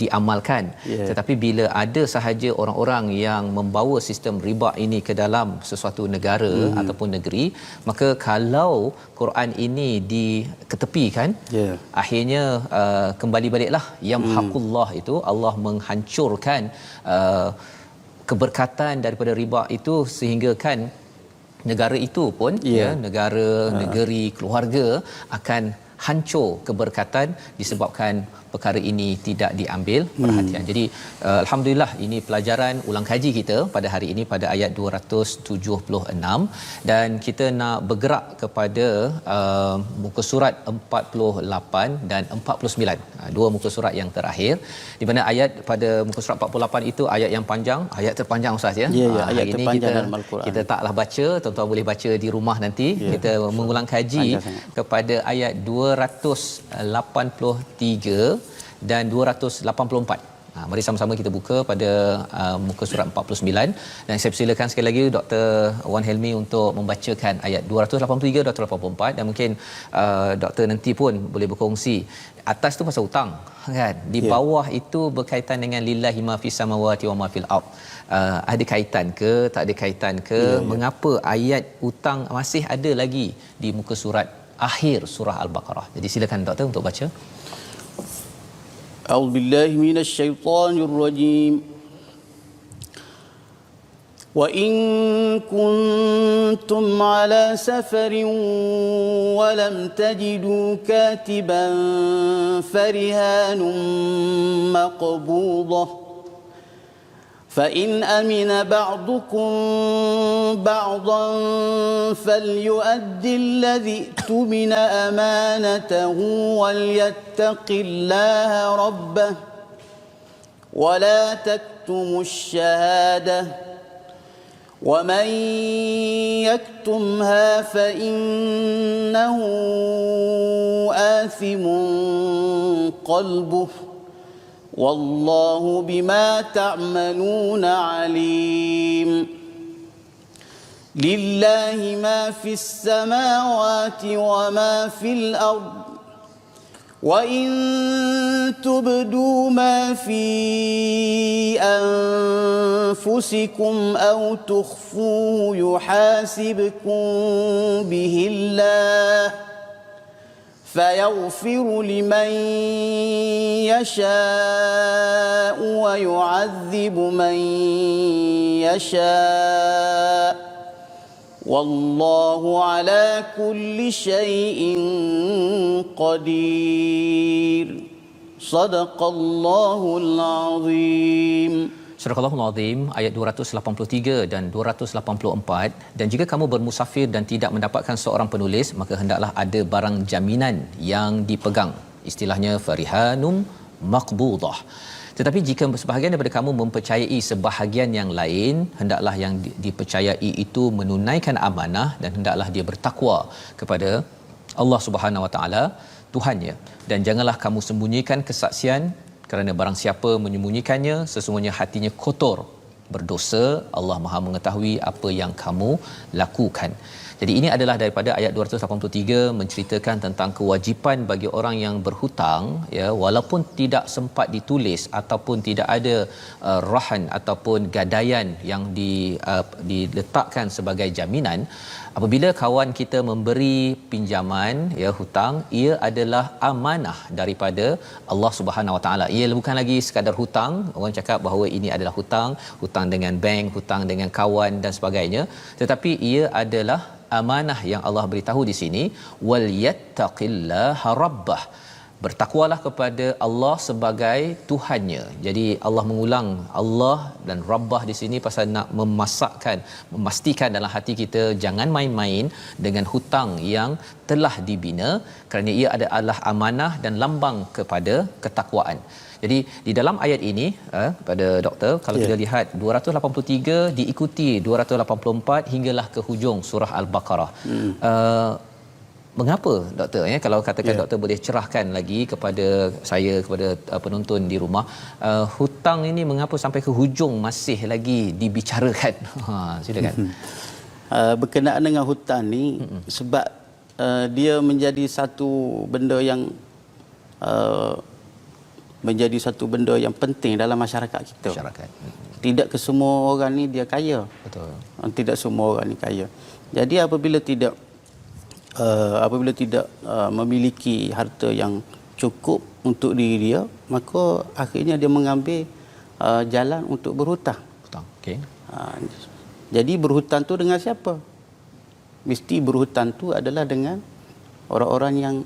diamalkan, tetapi bila ada sahaja orang-orang yang membawa sistem riba ini ke dalam sesuatu negara ataupun negeri, maka kalau Quran ini diketepikan, akhirnya kembali baliklah yamhaqullah itu Allah menghancurkan keberkatan daripada riba itu sehingga kan negara itu pun negara, negeri, keluarga akan hancur keberkatan disebabkan perkara ini tidak diambil perhatian. Jadi alhamdulillah ini pelajaran ulang kaji kita pada hari ini pada ayat 276 dan kita nak bergerak kepada muka surat 48 dan 49. Dua muka surat yang terakhir di mana ayat pada muka surat 48 itu ayat yang panjang, ayat terpanjang Ustaz ya. Ayat Hari ini kita taklah baca, tuan-tuan boleh baca di rumah nanti. Kita mengulang kaji kepada ayat 283 dan 284. Mari sama-sama kita buka pada muka surat 49 dan saya persilakan sekali lagi Dr. Wan Helmi untuk membacakan ayat 283 284 dan mungkin doktor nanti pun boleh berkongsi. Atas tu pasal hutang kan, di bawah itu berkaitan dengan lillahi ma fis samawati wa ma fil ard. Ada kaitan ke, tak ada kaitan ke, mengapa ayat hutang masih ada lagi di muka surat akhir surah Al-Baqarah. Jadi silakan doktor untuk baca. أعوذ بالله من الشيطان الرجيم وإن كنتم على سفر ولم تجدوا كاتبا فرهان مقبوضة فإن أمن بعضكم بعضا فليؤد الذي اؤتمن أمانته وليتق الله ربه ولا تكتموا الشهادة ومن يكتمها فإنه آثم قلبه والله بما تعملون عليم لله ما في السماوات وما في الأرض وإن تبدوا ما في أنفسكم أو تخفوه يحاسبكم به الله فيغفر لمن يشاء ويعذب من يشاء والله على كل شيء قدير صدق الله العظيم. Surah Al-Azim ayat 283 dan 284. Dan jika kamu bermusafir dan tidak mendapatkan seorang penulis, maka hendaklah ada barang jaminan yang dipegang, istilahnya farihanum maqbudah. Tetapi jika sebahagian daripada kamu mempercayai sebahagian yang lain, hendaklah yang dipercayai itu menunaikan amanah dan hendaklah dia bertakwa kepada Allah Subhanahu Wa Taala Tuhannya, dan janganlah kamu sembunyikan kesaksian, kerana barang siapa menyembunyikannya sesungguhnya hatinya kotor berdosa. Allah Maha mengetahui apa yang kamu lakukan. Jadi ini adalah daripada ayat 283 menceritakan tentang kewajipan bagi orang yang berhutang, ya, walaupun tidak sempat ditulis ataupun tidak ada rahan ataupun gadaian yang diletakkan sebagai jaminan. Apabila kawan kita memberi pinjaman, ya, hutang, ia adalah amanah daripada Allah Subhanahu Wa Taala. Ia bukan lagi sekadar hutang. Orang cakap bahawa ini adalah hutang, hutang dengan bank, hutang dengan kawan dan sebagainya, tetapi ia adalah amanah yang Allah beritahu di sini, wal yattaqillaha rabbah. Bertakwalah kepada Allah sebagai Tuhannya. Jadi Allah mengulang Allah dan Rabbah di sini pasal nak memastikan dalam hati kita jangan main-main dengan hutang yang telah dibina, kerana ia adalah amanah dan lambang kepada ketakwaan. Jadi di dalam ayat ini pada doktor kalau kita lihat 283 diikuti 284 hinggalah ke hujung surah Al-Baqarah. Mengapa doktor kalau katakan doktor boleh cerahkan lagi kepada saya, kepada penonton di rumah, hutang ini mengapa sampai ke hujung masih lagi dibicarakan? Silakan. Berkenaan dengan hutang ni sebab dia menjadi satu benda yang menjadi satu benda yang penting dalam masyarakat kita. Tidak ke semua orang ni dia kaya. Betul. Tidak semua orang ni kaya. Jadi apabila tidak memiliki harta yang cukup untuk diri dia, maka akhirnya dia mengambil jalan untuk berhutang. Okey. Jadi berhutang tu dengan siapa? Mesti berhutang tu adalah dengan orang-orang yang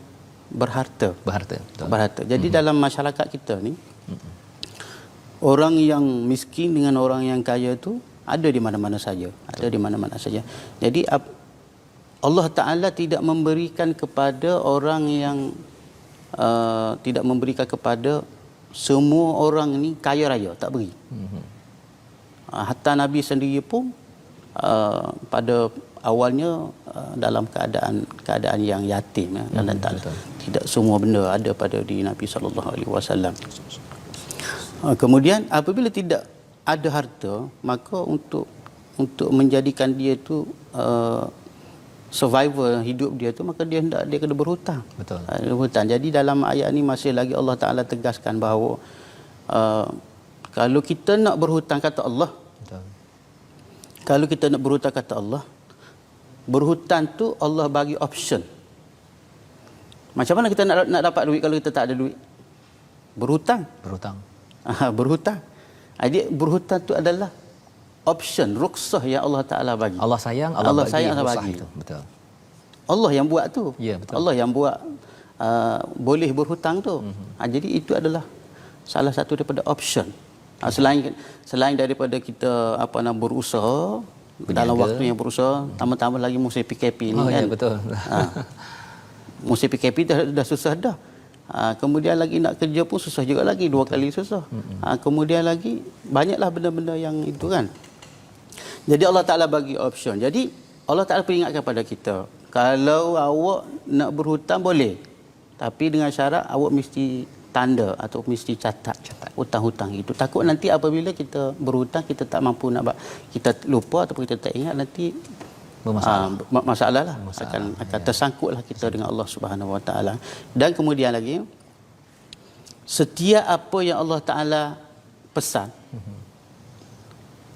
berharta. Berharta. Jadi dalam masyarakat kita ni, orang yang miskin dengan orang yang kaya tu ada di mana-mana saja. Ada di mana-mana saja. Jadi Allah Ta'ala tidak memberikan kepada orang yang tidak memberikan kepada semua orang ni kaya raya, tak beri. Hatta Nabi sendiri pun pada awalnya dalam keadaan yang yatim, Allah Ta'ala. Tidak semua benda ada pada diri Nabi sallallahu alaihi wasallam. Kemudian apabila tidak ada harta, maka untuk menjadikan dia tu survival hidup dia tu, maka dia kena berhutang. Betul. Berhutang. Jadi dalam ayat ni masih lagi Allah Ta'ala tegaskan bahawa kalau kita nak berhutang kata Allah, kalau kita nak berhutang kata Allah, berhutang tu Allah bagi option. Macam mana kita nak dapat duit kalau kita tak ada duit? Berhutang. Berhutang. Jadi berhutang tu adalah option, rukhsah yang Allah Ta'ala bagi. Allah sayang, Allah bagi. Itu. Betul. Allah yang buat tu. Ya, betul. Allah yang buat boleh berhutang tu. Jadi itu adalah salah satu daripada option. Selain daripada kita berusaha, berniaga, dalam waktu yang berusaha, tambah-tambah lagi musim PKP ni kan. Ya, betul. Musim PKP dah susah dah. Kemudian lagi nak kerja pun susah juga lagi, 2 kali susah. Kemudian lagi banyaklah benda-benda yang itu kan. Jadi Allah Ta'ala bagi option. Jadi Allah Ta'ala peringatkan kepada kita, kalau awak nak berhutang boleh, tapi dengan syarat awak mesti tanda atau mesti catat hutang-hutang itu. Takut nanti apabila kita berhutang kita tak mampu nak kita lupa ataupun kita tak ingat, nanti masalah lah. Akan tersangkutlah kita dengan Allah Subhanahu Wa Taala. Dan kemudian lagi, setiap apa yang Allah Taala pesan,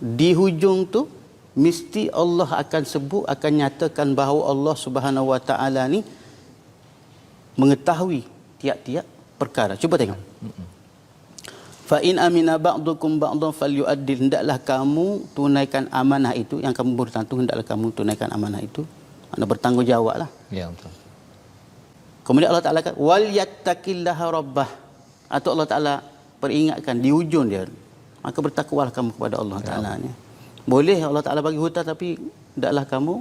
di hujung tu mesti Allah akan sebut, akan nyatakan bahawa Allah Subhanahu Wa Taala ni mengetahui tiap-tiap perkara. Cuba tengok. Fa in amina ba'dukum ba'dhan falyu'addil, hendaklah kamu tunaikan amanah itu, yang kamu berhutang tu hendaklah kamu tunaikan amanah itu. Anda bertanggungjawablah. Ya, betul. Kemudian Allah Taala kata wal yattaqillaha rabbah, atau Allah Taala peringatkan di hujung dia, maka bertakwalah kamu kepada Allah Taala ni. Boleh Allah Taala bagi hutang tapi hendaklah kamu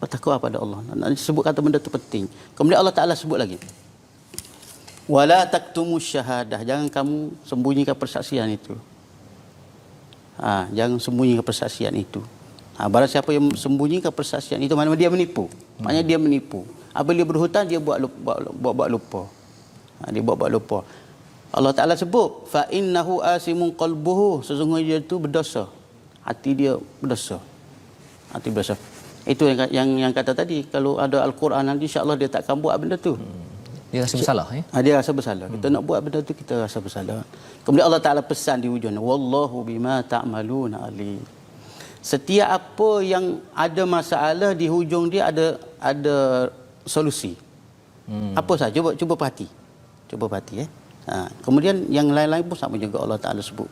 bertakwa pada Allah. Nak sebut kata benda tu penting. Kemudian Allah Taala sebut lagi, wala taktumus syahadah, jangan kamu sembunyikan persaksian itu. Jangan sembunyikan persaksian itu. Barang siapa yang sembunyikan persaksian itu, maknanya dia menipu. Maknanya dia menipu. Apabila dia berhutang, dia buat lupa. Dia buat lupa. Allah Ta'ala sebut, fa innahu asimun qalbuhu, sesungguhnya dia itu berdosa. Hati dia berdosa. Hati berdosa. Itu yang kata tadi, kalau ada Al-Quran nanti insya-Allah dia takkan buat benda tu. Dia rasa bersalah Dia rasa bersalah. Kita nak buat benda tu kita rasa bersalah. Kemudian Allah Taala pesan di hujung, wallahu bima ta'maluna alim. Setiap apa yang ada masalah di hujung dia ada solusi. Apa saja cuba perhati. Cuba perhati kemudian yang lain-lain pun sama juga Allah Taala sebut.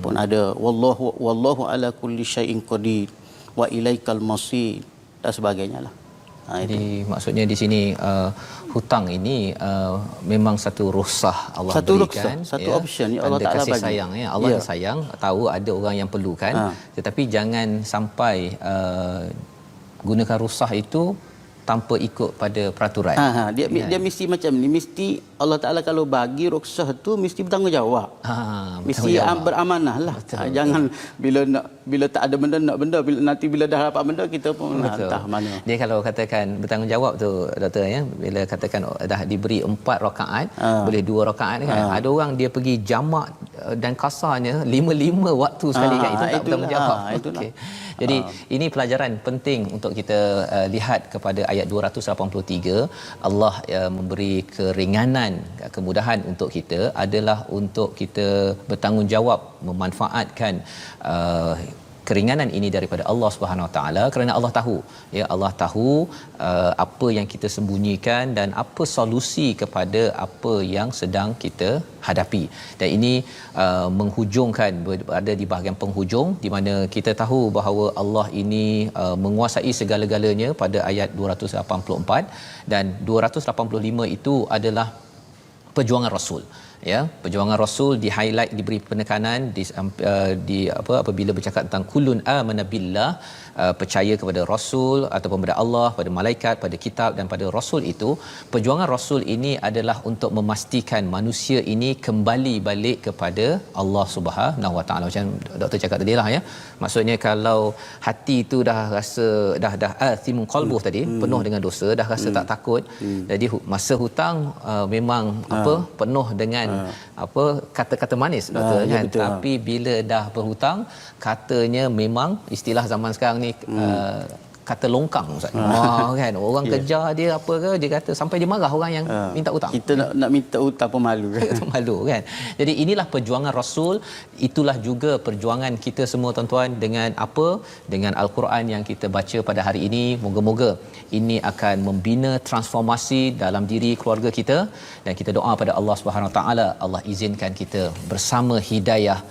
Pun ada wallahu ala kulli syai'in qadir wa ilaikal masir dan sebagainya lah. Jadi maksudnya di sini hutang ini memang satu rukhsah Allah berikan, satu option yang Allah Taala bagi. Kasih sayang Allah sayang, tahu ada orang yang perlukan, tetapi jangan sampai gunakan rukhsah itu tanpa ikut pada peraturan. Dia mesti macam ni, mesti Allah Taala kalau bagi rukhsah tu mesti bertanggungjawab. Mesti beramanah lah. Jangan bila tak ada benda nak benda, bila dah dapat benda kita pun nak entah mana. Dia kalau katakan bertanggungjawab tu doktor ya, bila katakan dah diberi 4 rakaat, boleh 2 rakaat kan. Ada orang dia pergi jamak dan kasarnya 5 waktu sekali kan, itu tak bertanggungjawab. Okay. Jadi ini pelajaran penting untuk kita lihat kepada ayat 283. Allah memberi keringanan, kemudahan untuk kita adalah untuk kita bertanggungjawab memanfaatkan keringanan ini daripada Allah Subhanahu Wa Taala, kerana Allah tahu ya, Allah tahu apa yang kita sembunyikan dan apa solusi kepada apa yang sedang kita hadapi. Dan ini menghujungkan, berada di bahagian penghujung di mana kita tahu bahawa Allah ini menguasai segala-galanya pada ayat 284, dan 285 itu adalah perjuangan Rasul. Ya, perjuangan Rasul di highlight, diberi penekanan di apabila bercakap tentang kullun amana billah, percaya kepada Rasul ataupun kepada Allah, pada malaikat, pada kitab dan pada Rasul. Itu perjuangan Rasul ini adalah untuk memastikan manusia ini kembali balik kepada Allah Subhanahu Wa Taala. Macam doktor cakap tadi lah ya, maksudnya kalau hati itu dah rasa dah athimun qalbuh tadi, penuh dengan dosa, dah rasa tak takut, jadi masa hutang memang penuh dengan kata-kata manis doktor kan, tapi bila dah berhutang katanya memang istilah zaman sekarang ni kata longkang Ustaz. Kan orang kejar dia apa ke, dia kata sampai dia marah orang yang minta hutang. Kita nak minta hutang pun malu kan. Malu kan. Jadi inilah perjuangan Rasul, itulah juga perjuangan kita semua tuan-tuan dengan dengan Al-Quran yang kita baca pada hari ini. Moga-moga ini akan membina transformasi dalam diri keluarga kita, dan kita doa pada Allah Subhanahu Wa Taala, Allah izinkan kita bersama hidayah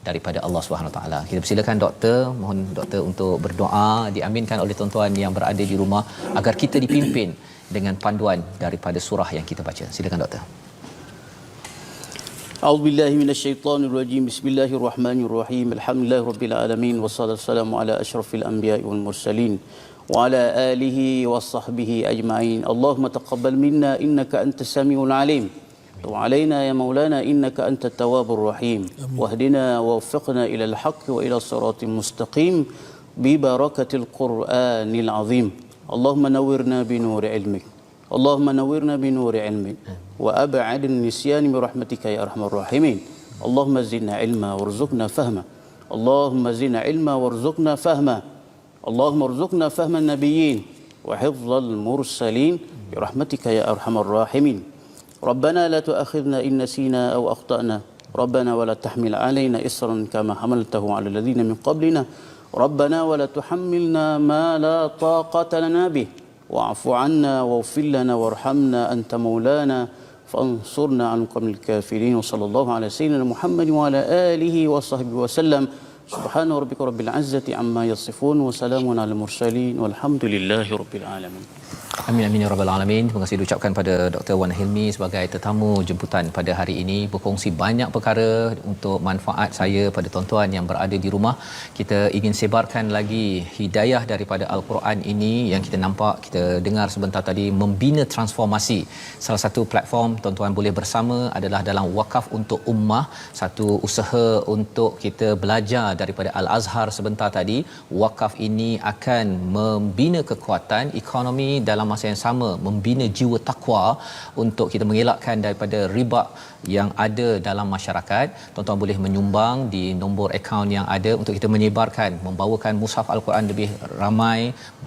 daripada Allah Subhanahu Wa Taala. Kita persilakan doktor, mohon doktor untuk berdoa, diaminkan oleh tuan-tuan yang berada di rumah agar kita dipimpin dengan panduan daripada surah yang kita baca. Silakan doktor. A'udzubillahi minasyaitonirrajim. Bismillahirrahmanirrahim. Alhamdulillahirabbil alamin, wassalatu wassalamu ala asyrafil anbiya'i wal mursalin wa ala alihi washabbihi ajma'in. Allahumma taqabbal minna innaka antas samiul alim. وعلينا يا مولانا إنك أنت التواب الرحيم واهدنا ووفقنا إلى الحق وإلى الصراط المستقيم ببركة القرآن العظيم. اللهم نورنا بنور علمك، اللهم نورنا بنور علمك وأبعد النسيان برحمتك يا أرحم الراحمين. اللهم زدنا علما وارزقنا فهما، اللهم زدنا علما وارزقنا فهما، اللهم ارزقنا فهم النبيين وحفظ المرسلين برحمتك يا أرحم الراحمين. ربنا لا تؤاخذنا إن نسينا أو أخطأنا، ربنا ولا تحمل علينا إصرا كما حملته على الذين من قبلنا، ربنا ولا تحملنا ما لا طاقة لنا به، واعف عنا واغفر لنا وارحمنا أنت مولانا فانصرنا على القوم الكافرين. وصلى الله على سيدنا محمد وعلى آله وصحبه وسلم. سبحان ربك رب العزة عما يصفون وسلام على المرسلين والحمد لله رب العالمين. Amin amin ya rabbal alamin. Terima kasih diucapkan pada Dr. Wan Hilmi sebagai tetamu jemputan pada hari ini, berkongsi banyak perkara untuk manfaat saya pada tuan-tuan yang berada di rumah. Kita ingin sebarkan lagi hidayah daripada Al-Quran ini yang kita nampak, kita dengar sebentar tadi, membina transformasi. Salah satu platform tuan-tuan boleh bersama adalah dalam Wakaf untuk Ummah, satu usaha untuk kita belajar daripada Al-Azhar sebentar tadi. Wakaf ini akan membina kekuatan ekonomi, dalam masa yang sama membina jiwa takwa untuk kita mengelakkan daripada riba yang ada dalam masyarakat. Tuan-tuan boleh menyumbang di nombor akaun yang ada untuk kita menyebarkan, membawakan mushaf Al-Quran lebih ramai,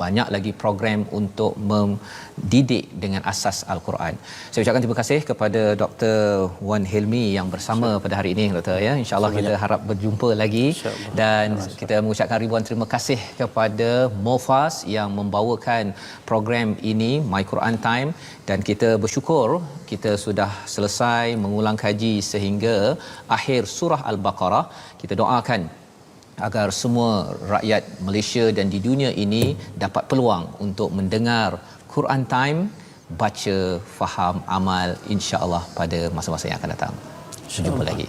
banyak lagi program untuk mendidik dengan asas Al-Quran. Saya ucapkan terima kasih kepada Dr. Wan Hilmi yang bersama pada hari ini doktor ya. Insya-Allah kita harap berjumpa lagi, dan kita mengucapkan ribuan terima kasih kepada Mofas yang membawakan program ini My Quran Time, dan kita bersyukur kita sudah selesai mengulang kaji sehingga akhir surah Al-Baqarah. Kita doakan agar semua rakyat Malaysia dan di dunia ini dapat peluang untuk mendengar Quran Time, baca, faham, amal, insya-Allah pada masa-masa yang akan datang. Jumpa lagi.